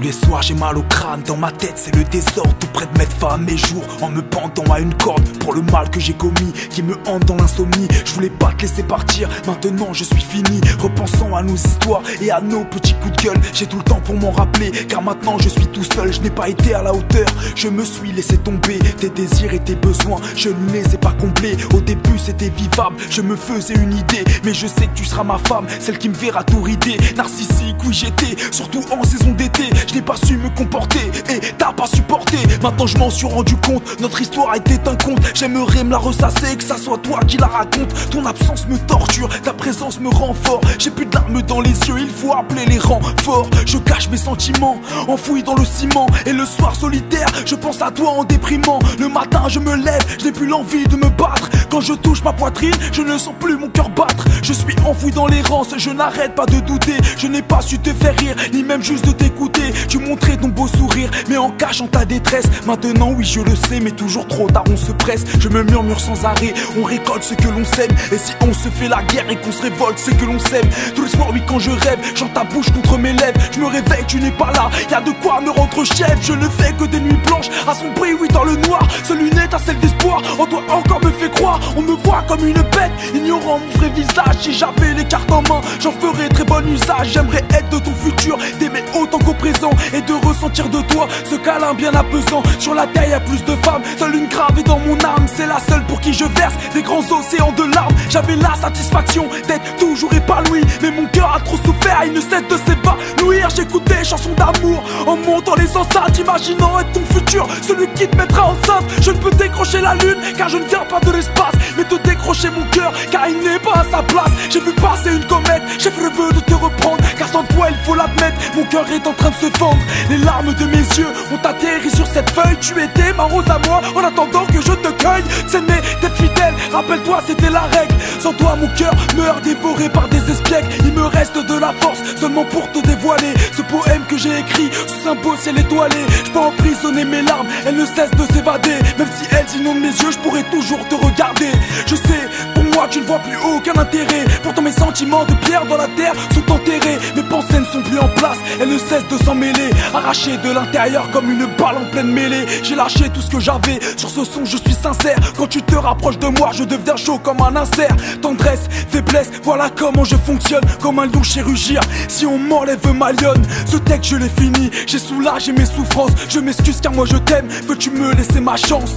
Tous les soirs j'ai mal au crâne, dans ma tête c'est le désordre, tout près de mettre fin à mes jours en me pendant à une corde pour le mal que j'ai commis, qui me hante dans l'insomnie. Je voulais pas te laisser partir, maintenant je suis fini. Repensant à nos histoires et à nos petits coups de gueule, j'ai tout le temps pour m'en rappeler, car maintenant je suis tout seul. Je n'ai pas été à la hauteur, je me suis laissé tomber. Tes désirs et tes besoins, je ne les ai pas comblés. Au début c'était vivable, je me faisais une idée, mais je sais que tu seras ma femme, celle qui me verra tout rider. Narcissique, oui j'étais, surtout en saison d'été. Je n'ai pas su me comporter et t'as pas supporté. Maintenant je m'en suis rendu compte, notre histoire était un conte. J'aimerais me la ressasser, que ça soit toi qui la raconte. Ton absence me torture, ta présence me rend fort. J'ai plus de larmes dans les yeux, il faut appeler les renforts. Je cache mes sentiments, enfouis dans le ciment. Et le soir solitaire, je pense à toi en déprimant. Le matin je me lève, je n'ai plus l'envie de me battre. Quand je touche ma poitrine, je ne sens plus mon cœur battre. Je suis enfoui dans l'errance, je n'arrête pas de douter. Je n'ai pas su te faire rire, ni même juste de t'écouter. Tu montrais ton beau sourire, mais en cachant ta détresse. Maintenant oui je le sais, mais toujours trop tard on se presse. Je me murmure sans arrêt, on récolte ce que l'on sème. Et si on se fait la guerre et qu'on se révolte, c'est que l'on sème. Tous les soirs oui quand je rêve, j'entends ta bouche contre mes lèvres. Je me réveille, tu n'es pas là, y'a de quoi me rendre chef. Je ne fais que des nuits blanches, à sombrer oui dans le noir. Seule une étincelle d'espoir, en toi encore me fait croire. On me voit comme une bête, ignorant mon vrai visage. Si j'avais les cartes en main, j'en ferais très bon usage. J'aimerais être de ton futur, t'aimer autant qu'au présent, et de ressentir de toi ce câlin bien apaisant. Sur la terre y'a plus de femmes, seule une gravée dans mon âme. C'est la seule pour qui je verse des grands océans de larmes. J'avais la satisfaction d'être toujours épanoui, mais mon cœur a trop souffert, il ne cesse de s'évanouir. J'écoute des chansons d'amour en montant les enceintes, imaginant être ton futur, celui qui te mettra enceinte. Je ne peux décrocher la lune car je ne viens pas de l'espace, mais te décrocher mon cœur car il n'est pas à sa place. J'ai vu passer une comète, j'ai fait le vœu de te reprendre, car sans toi il faut l'admettre, mon cœur est en train de se fendre. Les larmes de mes yeux ont atterri sur cette feuille. Tu étais ma rose à moi en attendant que je te cueille. S'aimer, d'être fidèle, rappelle-toi c'était la règle. Sans toi mon cœur meurt dévoré par des espiègles. Il me reste de la force seulement pour te dévoiler ce poème que j'ai écrit sous un beau ciel étoilé. Je peux emprisonner mes larmes, elles ne cessent de s'évader. Même si elles inondent mes yeux, je pourrais toujours te regarder. Je sais, pour moi tu ne vois plus aucun intérêt. Pourtant mes sentiments de pierre dans la terre sont enterrés. Mes pensées ne sont plus en place, elles ne cessent de s'en mêler. Arrachées de l'intérieur comme une balle en pleine mêlée. J'ai lâché tout ce que j'avais, sur ce son je suis sincère. Quand tu te rapproches de moi, je deviens chaud comme un insert. Tendresse, faiblesse, voilà comment je fonctionne. Comme un lion chirurgien, si on m'enlève ma lionne. Ce texte je l'ai fini, j'ai soulagé mes souffrances. Je m'excuse car moi je t'aime, veux-tu me laisser ma chance?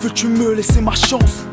Veux-tu me laisser ma chance?